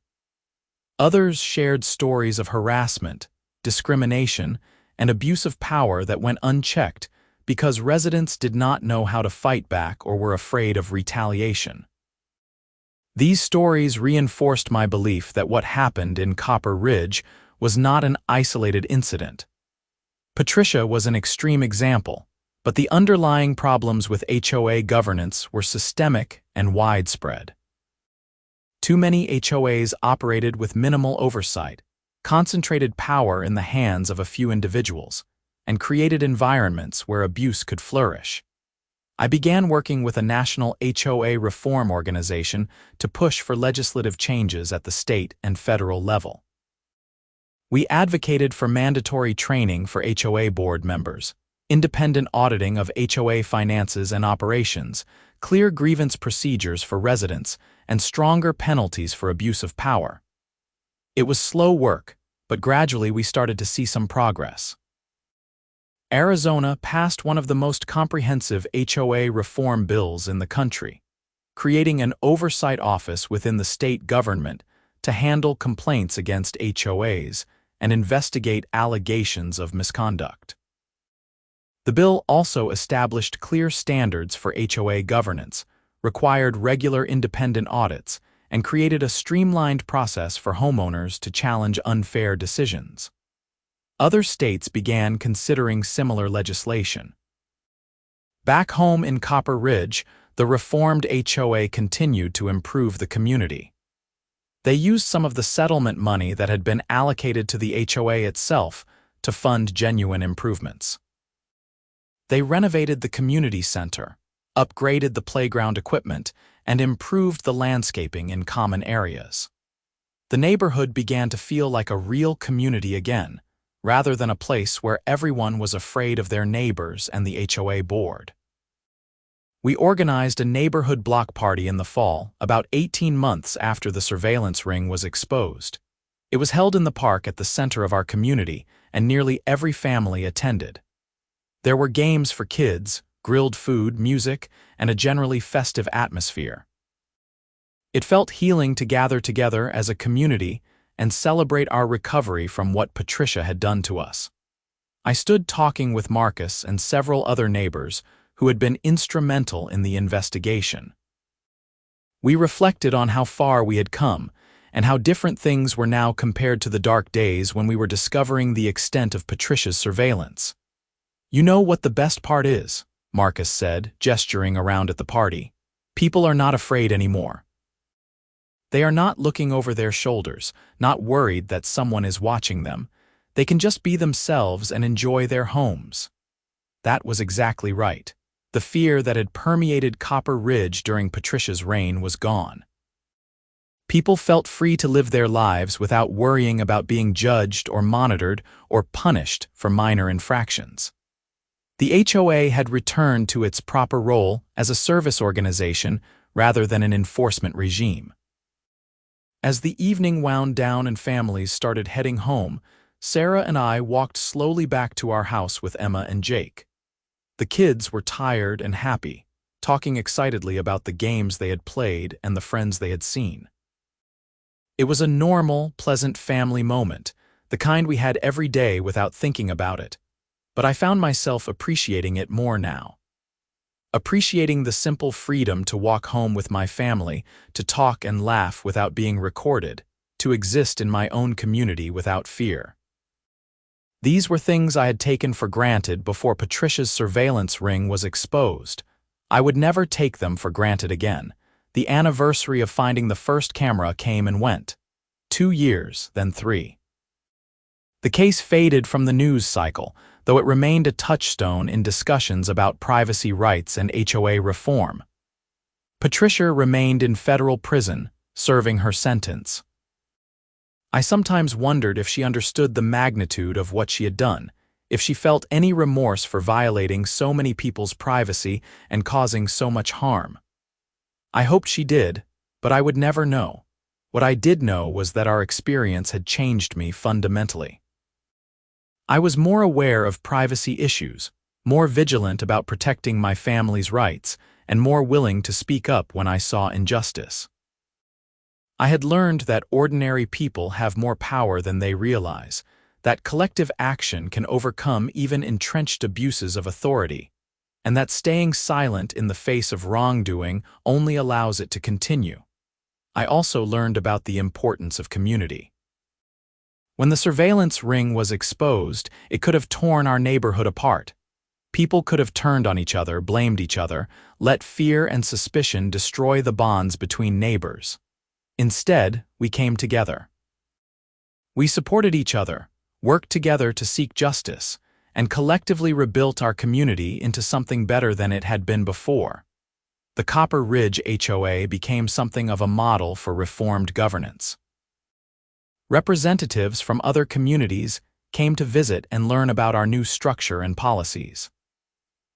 Others shared stories of harassment, discrimination, and abuse of power that went unchecked because residents did not know how to fight back or were afraid of retaliation. These stories reinforced my belief that what happened in Copper Ridge was not an isolated incident. Patricia was an extreme example, but the underlying problems with HOA governance were systemic and widespread. Too many HOAs operated with minimal oversight, concentrated power in the hands of a few individuals, and created environments where abuse could flourish. I began working with a national HOA reform organization to push for legislative changes at the state and federal level. We advocated for mandatory training for HOA board members, independent auditing of HOA finances and operations, clear grievance procedures for residents, and stronger penalties for abuse of power. It was slow work, but gradually we started to see some progress. Arizona passed one of the most comprehensive HOA reform bills in the country, creating an oversight office within the state government to handle complaints against HOAs and investigate allegations of misconduct. The bill also established clear standards for HOA governance, required regular independent audits, and created a streamlined process for homeowners to challenge unfair decisions. Other states began considering similar legislation. Back home in Copper Ridge, the reformed HOA continued to improve the community. They used some of the settlement money that had been allocated to the HOA itself to fund genuine improvements. They renovated the community center, upgraded the playground equipment, and improved the landscaping in common areas. The neighborhood began to feel like a real community again, rather than a place where everyone was afraid of their neighbors and the HOA board. We organized a neighborhood block party in the fall, about 18 months after the surveillance ring was exposed. It was held in the park at the center of our community, and nearly every family attended. There were games for kids, grilled food, music, and a generally festive atmosphere. It felt healing to gather together as a community and celebrate our recovery from what Patricia had done to us. I stood talking with Marcus and several other neighbors who had been instrumental in the investigation. We reflected on how far we had come and how different things were now compared to the dark days when we were discovering the extent of Patricia's surveillance. "You know what the best part is," Marcus said, gesturing around at the party. "People are not afraid anymore. They are not looking over their shoulders, not worried that someone is watching them. They can just be themselves and enjoy their homes." That was exactly right. The fear that had permeated Copper Ridge during Patricia's reign was gone. People felt free to live their lives without worrying about being judged or monitored or punished for minor infractions. The HOA had returned to its proper role as a service organization rather than an enforcement regime. As the evening wound down and families started heading home, Sarah and I walked slowly back to our house with Emma and Jake. The kids were tired and happy, talking excitedly about the games they had played and the friends they had seen. It was a normal, pleasant family moment, the kind we had every day without thinking about it, but I found myself appreciating it more now. Appreciating the simple freedom to walk home with my family, to talk and laugh without being recorded, to exist in my own community without fear. These were things I had taken for granted before Patricia's surveillance ring was exposed. I would never take them for granted again. The anniversary of finding the first camera came and went. 2 years, then 3. The case faded from the news cycle, though it remained a touchstone in discussions about privacy rights and HOA reform. Patricia remained in federal prison, serving her sentence. I sometimes wondered if she understood the magnitude of what she had done, if she felt any remorse for violating so many people's privacy and causing so much harm. I hoped she did, but I would never know. What I did know was that our experience had changed me fundamentally. I was more aware of privacy issues, more vigilant about protecting my family's rights, and more willing to speak up when I saw injustice. I had learned that ordinary people have more power than they realize, that collective action can overcome even entrenched abuses of authority, and that staying silent in the face of wrongdoing only allows it to continue. I also learned about the importance of community. When the surveillance ring was exposed, it could have torn our neighborhood apart. People could have turned on each other, blamed each other, let fear and suspicion destroy the bonds between neighbors. Instead, we came together. We supported each other, worked together to seek justice, and collectively rebuilt our community into something better than it had been before. The Copper Ridge HOA became something of a model for reformed governance. Representatives from other communities came to visit and learn about our new structure and policies.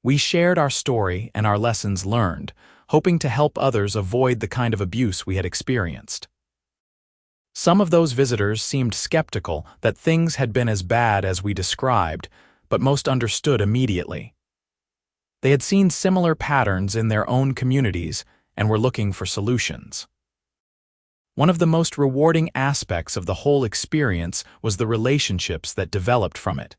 We shared our story and our lessons learned, hoping to help others avoid the kind of abuse we had experienced. Some of those visitors seemed skeptical that things had been as bad as we described, but most understood immediately. They had seen similar patterns in their own communities and were looking for solutions. One of the most rewarding aspects of the whole experience was the relationships that developed from it.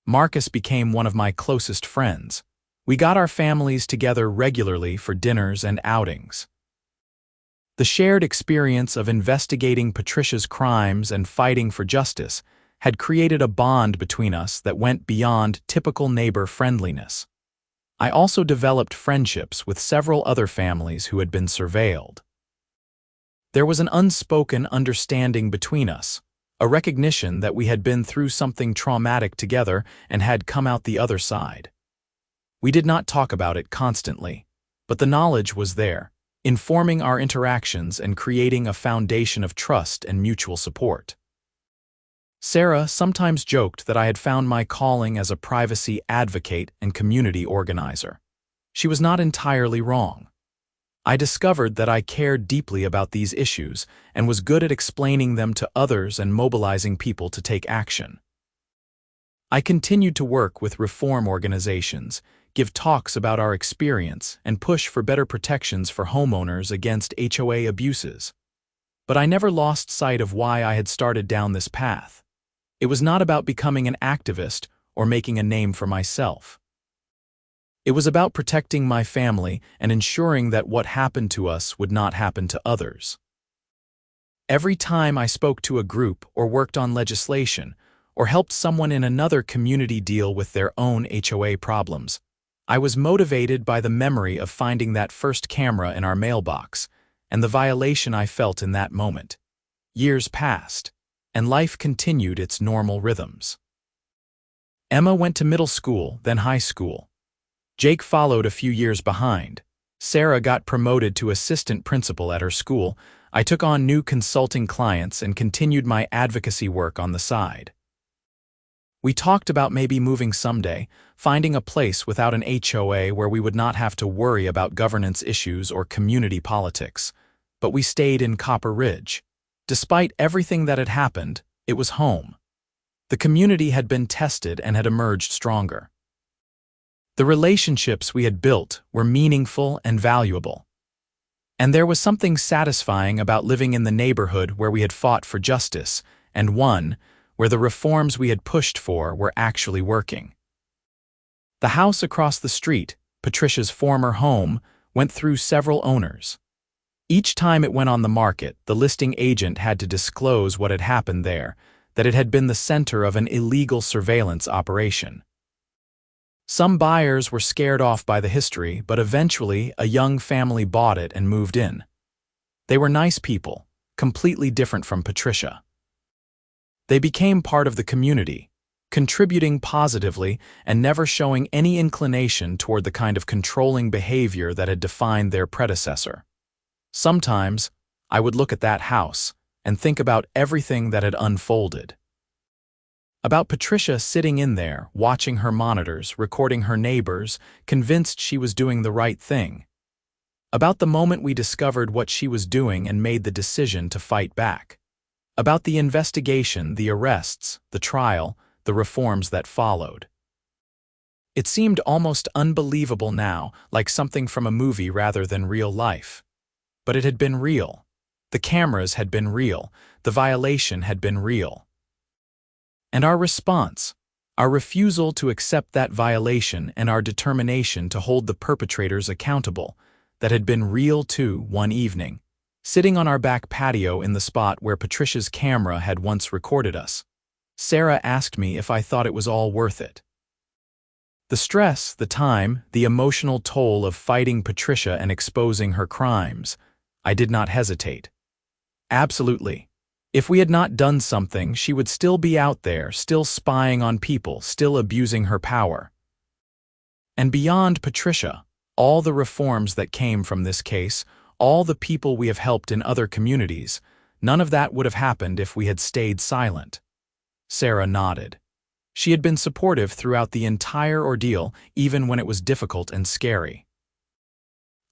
Marcus became one of my closest friends. We got our families together regularly for dinners and outings. The shared experience of investigating Patricia's crimes and fighting for justice had created a bond between us that went beyond typical neighbor friendliness. I also developed friendships with several other families who had been surveilled. There was an unspoken understanding between us, a recognition that we had been through something traumatic together and had come out the other side. We did not talk about it constantly, but the knowledge was there, informing our interactions and creating a foundation of trust and mutual support. Sarah sometimes joked that I had found my calling as a privacy advocate and community organizer. She was not entirely wrong. I discovered that I cared deeply about these issues and was good at explaining them to others and mobilizing people to take action. I continued to work with reform organizations, give talks about our experience, and push for better protections for homeowners against HOA abuses. But I never lost sight of why I had started down this path. It was not about becoming an activist or making a name for myself. It was about protecting my family and ensuring that what happened to us would not happen to others. Every time I spoke to a group or worked on legislation or helped someone in another community deal with their own HOA problems, I was motivated by the memory of finding that first camera in our mailbox and the violation I felt in that moment. Years passed, and life continued its normal rhythms. Emma went to middle school, then high school. Jake followed a few years behind. Sarah got promoted to assistant principal at her school. I took on new consulting clients and continued my advocacy work on the side. We talked about maybe moving someday, finding a place without an HOA where we would not have to worry about governance issues or community politics. But we stayed in Copper Ridge. Despite everything that had happened, it was home. The community had been tested and had emerged stronger. The relationships we had built were meaningful and valuable. And there was something satisfying about living in the neighborhood where we had fought for justice, and one where the reforms we had pushed for were actually working. The house across the street, Patricia's former home, went through several owners. Each time it went on the market, the listing agent had to disclose what had happened there, that it had been the center of an illegal surveillance operation. Some buyers were scared off by the history, but eventually a young family bought it and moved in. They were nice people, completely different from Patricia. They became part of the community, contributing positively and never showing any inclination toward the kind of controlling behavior that had defined their predecessor. Sometimes, I would look at that house and think about everything that had unfolded. About Patricia sitting in there, watching her monitors, recording her neighbors, convinced she was doing the right thing. About the moment we discovered what she was doing and made the decision to fight back. About the investigation, the arrests, the trial, the reforms that followed. It seemed almost unbelievable now, like something from a movie rather than real life. But it had been real. The cameras had been real. The violation had been real. And our response, our refusal to accept that violation and our determination to hold the perpetrators accountable, that had been real too one evening, sitting on our back patio in the spot where Patricia's camera had once recorded us. Sarah asked me if I thought it was all worth it. The stress, the time, the emotional toll of fighting Patricia and exposing her crimes, I did not hesitate. Absolutely. If we had not done something, she would still be out there, still spying on people, still abusing her power. And beyond Patricia, all the reforms that came from this case, all the people we have helped in other communities, none of that would have happened if we had stayed silent. Sarah nodded. She had been supportive throughout the entire ordeal, even when it was difficult and scary.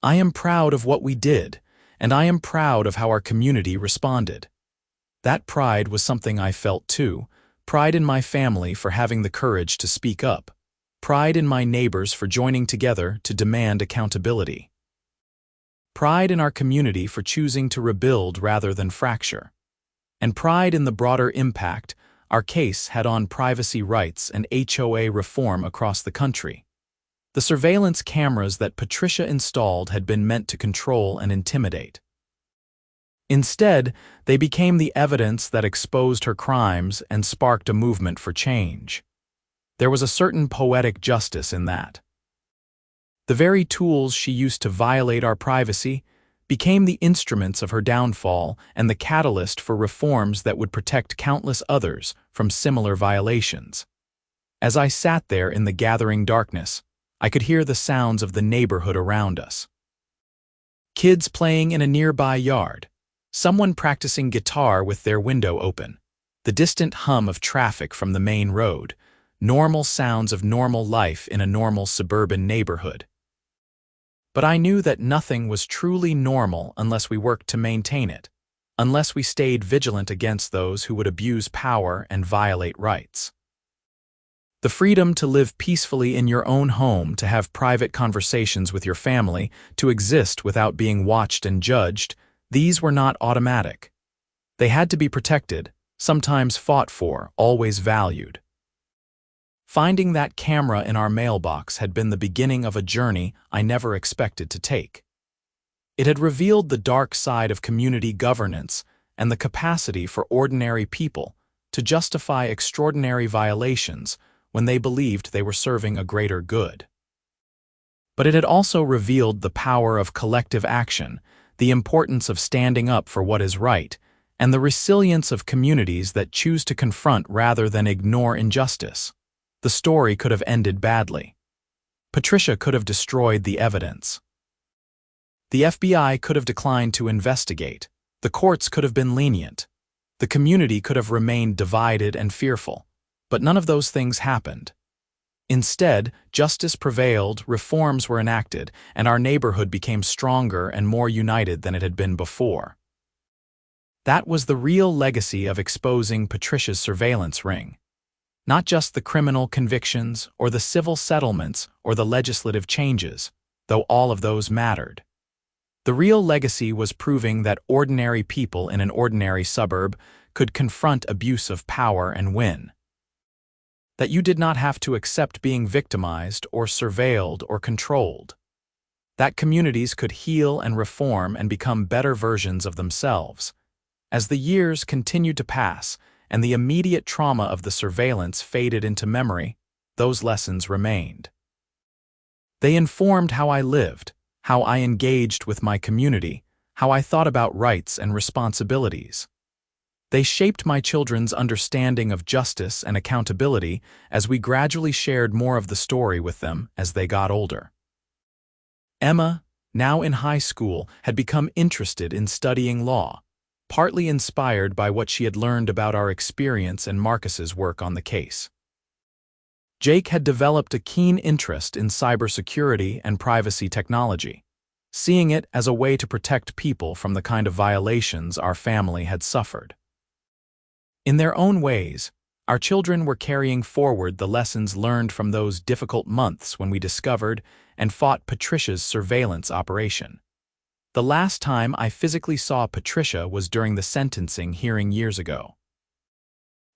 I am proud of what we did, and I am proud of how our community responded. That pride was something I felt too, pride in my family for having the courage to speak up, pride in my neighbors for joining together to demand accountability, pride in our community for choosing to rebuild rather than fracture, and pride in the broader impact our case had on privacy rights and HOA reform across the country. The surveillance cameras that Patricia installed had been meant to control and intimidate. Instead, they became the evidence that exposed her crimes and sparked a movement for change. There was a certain poetic justice in that. The very tools she used to violate our privacy became the instruments of her downfall and the catalyst for reforms that would protect countless others from similar violations. As I sat there in the gathering darkness, I could hear the sounds of the neighborhood around us. Kids playing in a nearby yard, someone practicing guitar with their window open, the distant hum of traffic from the main road, normal sounds of normal life in a normal suburban neighborhood. But I knew that nothing was truly normal unless we worked to maintain it, unless we stayed vigilant against those who would abuse power and violate rights. The freedom to live peacefully in your own home, to have private conversations with your family, to exist without being watched and judged, these were not automatic. They had to be protected, sometimes fought for, always valued. Finding that camera in our mailbox had been the beginning of a journey I never expected to take. It had revealed the dark side of community governance and the capacity for ordinary people to justify extraordinary violations when they believed they were serving a greater good. But it had also revealed the power of collective action, the importance of standing up for what is right, and the resilience of communities that choose to confront rather than ignore injustice. The story could have ended badly. Patricia could have destroyed the evidence. The FBI could have declined to investigate. The courts could have been lenient. The community could have remained divided and fearful. But none of those things happened. Instead, justice prevailed, reforms were enacted, and our neighborhood became stronger and more united than it had been before. That was the real legacy of exposing Patricia's surveillance ring. Not just the criminal convictions or the civil settlements or the legislative changes, though all of those mattered. The real legacy was proving that ordinary people in an ordinary suburb could confront abuse of power and win. That you did not have to accept being victimized or surveilled or controlled. That communities could heal and reform and become better versions of themselves. As the years continued to pass and the immediate trauma of the surveillance faded into memory, those lessons remained. They informed how I lived, how I engaged with my community, how I thought about rights and responsibilities. They shaped my children's understanding of justice and accountability as we gradually shared more of the story with them as they got older. Emma, now in high school, had become interested in studying law. partly inspired by what she had learned about our experience and Marcus's work on the case. Jake had developed a keen interest in cybersecurity and privacy technology, seeing it as a way to protect people from the kind of violations our family had suffered. In their own ways, our children were carrying forward the lessons learned from those difficult months when we discovered and fought Patricia's surveillance operation. The last time I physically saw Patricia was during the sentencing hearing years ago.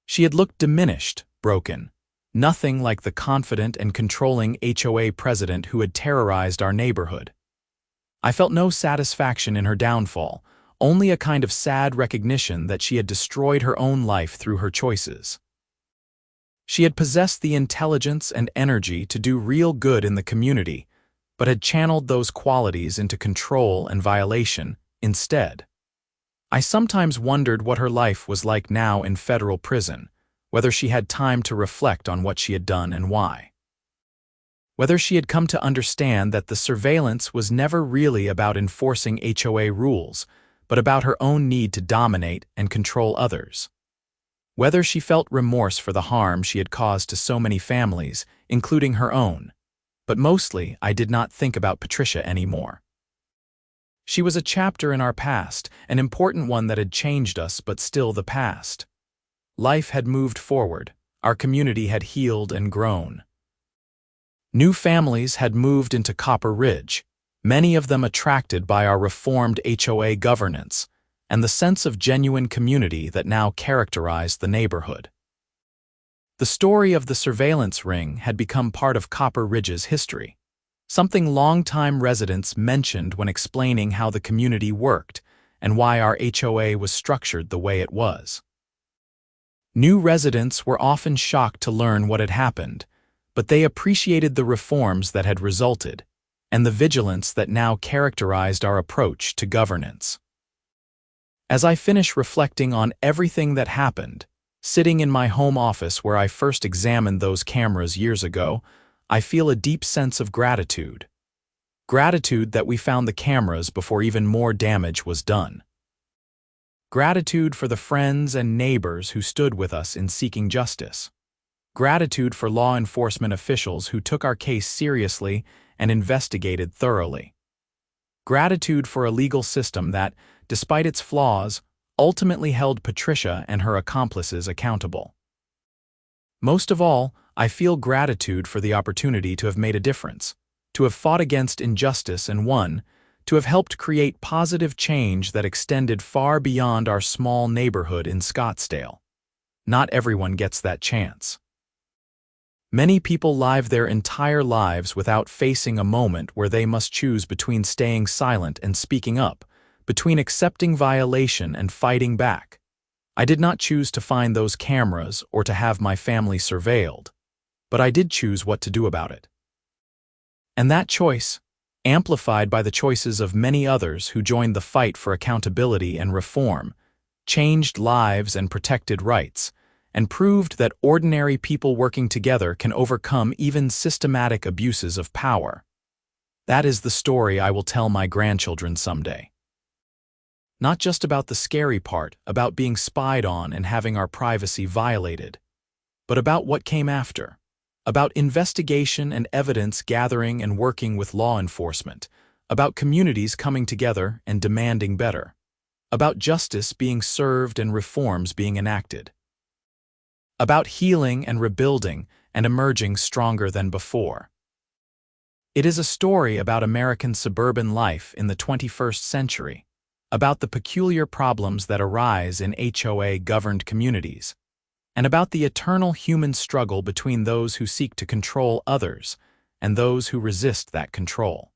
She had looked diminished, broken, nothing like the confident and controlling HOA president who had terrorized our neighborhood. I felt no satisfaction in her downfall, only a kind of sad recognition that she had destroyed her own life through her choices. She had possessed the intelligence and energy to do real good in the community, but had channeled those qualities into control and violation instead. I sometimes wondered what her life was like now in federal prison, whether she had time to reflect on what she had done and why. Whether she had come to understand that the surveillance was never really about enforcing HOA rules, but about her own need to dominate and control others. Whether she felt remorse for the harm she had caused to so many families, including her own. But mostly, I did not think about Patricia anymore. She was a chapter in our past, an important one that had changed us, but still the past. Life had moved forward, our community had healed and grown. New families had moved into Copper Ridge, many of them attracted by our reformed HOA governance and the sense of genuine community that now characterized the neighborhood. The story of the surveillance ring had become part of Copper Ridge's history, something longtime residents mentioned when explaining how the community worked and why our HOA was structured the way it was. New residents were often shocked to learn what had happened, but they appreciated the reforms that had resulted and the vigilance that now characterized our approach to governance. As I finish reflecting on everything that happened, sitting in my home office where I first examined those cameras years ago, I feel a deep sense of gratitude. Gratitude that we found the cameras before even more damage was done. Gratitude for the friends and neighbors who stood with us in seeking justice. Gratitude for law enforcement officials who took our case seriously and investigated thoroughly. Gratitude for a legal system that, despite its flaws, ultimately held Patricia and her accomplices accountable. Most of all, I feel gratitude for the opportunity to have made a difference, to have fought against injustice and won, to have helped create positive change that extended far beyond our small neighborhood in Scottsdale. Not everyone gets that chance. Many people live their entire lives without facing a moment where they must choose between staying silent and speaking up, between accepting violation and fighting back. I did not choose to find those cameras or to have my family surveilled, but I did choose what to do about it. And that choice, amplified by the choices of many others who joined the fight for accountability and reform, changed lives and protected rights, and proved that ordinary people working together can overcome even systematic abuses of power. That is the story I will tell my grandchildren someday. Not just about the scary part, about being spied on and having our privacy violated, but about what came after, about investigation and evidence gathering and working with law enforcement, about communities coming together and demanding better, about justice being served and reforms being enacted, about healing and rebuilding and emerging stronger than before. It is a story about American suburban life in the 21st century, about the peculiar problems that arise in HOA-governed communities, and about the eternal human struggle between those who seek to control others and those who resist that control.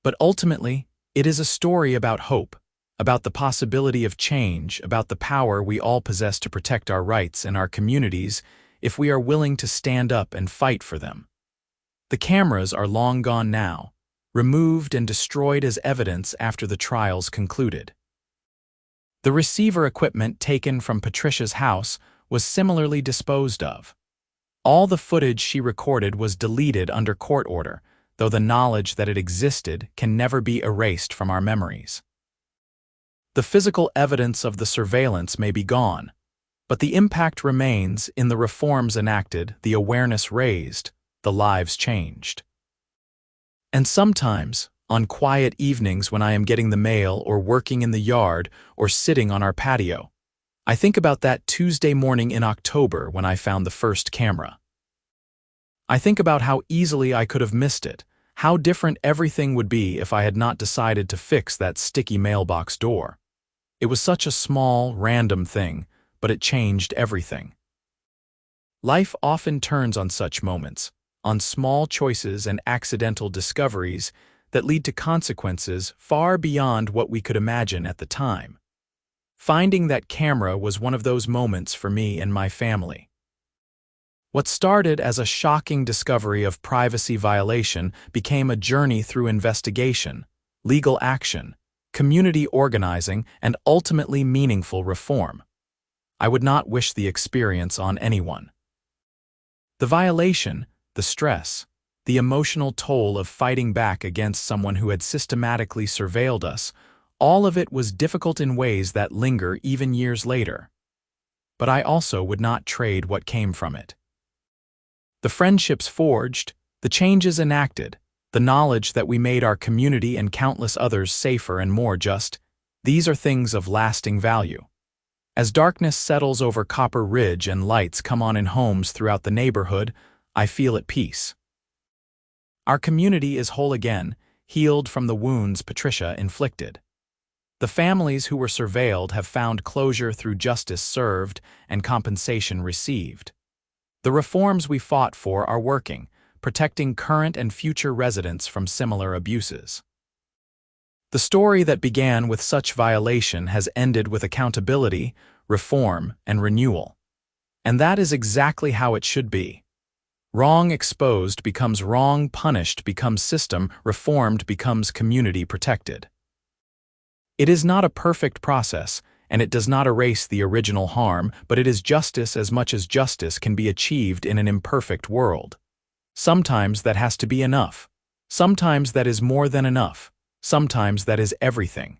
But ultimately, it is a story about hope, about the possibility of change, about the power we all possess to protect our rights and our communities if we are willing to stand up and fight for them. The cameras are long gone now, removed and destroyed as evidence after the trials concluded. The receiver equipment taken from Patricia's house was similarly disposed of. All the footage she recorded was deleted under court order, though the knowledge that it existed can never be erased from our memories. The physical evidence of the surveillance may be gone, but the impact remains in the reforms enacted, the awareness raised, the lives changed. And sometimes, on quiet evenings when I am getting the mail or working in the yard or sitting on our patio, I think about that Tuesday morning in October when I found the first camera. I think about how easily I could have missed it, how different everything would be if I had not decided to fix that sticky mailbox door. It was such a small, random thing, but it changed everything. Life often turns on such moments, on small choices and accidental discoveries that lead to consequences far beyond what we could imagine at the time. Finding that camera was one of those moments for me and my family. What started as a shocking discovery of privacy violation became a journey through investigation, legal action, community organizing, and ultimately meaningful reform. I would not wish the experience on anyone. The violation, the stress, the emotional toll of fighting back against someone who had systematically surveilled us, all of it was difficult in ways that linger even years later. But I also would not trade what came from it. The friendships forged, the changes enacted, the knowledge that we made our community and countless others safer and more just, these are things of lasting value. As darkness settles over Copper Ridge and lights come on in homes throughout the neighborhood, I feel at peace. Our community is whole again, healed from the wounds Patricia inflicted. The families who were surveilled have found closure through justice served and compensation received. The reforms we fought for are working, protecting current and future residents from similar abuses. The story that began with such violation has ended with accountability, reform, and renewal. And that is exactly how it should be. Wrong exposed becomes wrong, punished becomes system, reformed becomes community protected. It is not a perfect process, and it does not erase the original harm, but it is justice as much as justice can be achieved in an imperfect world. Sometimes that has to be enough. Sometimes that is more than enough. Sometimes that is everything.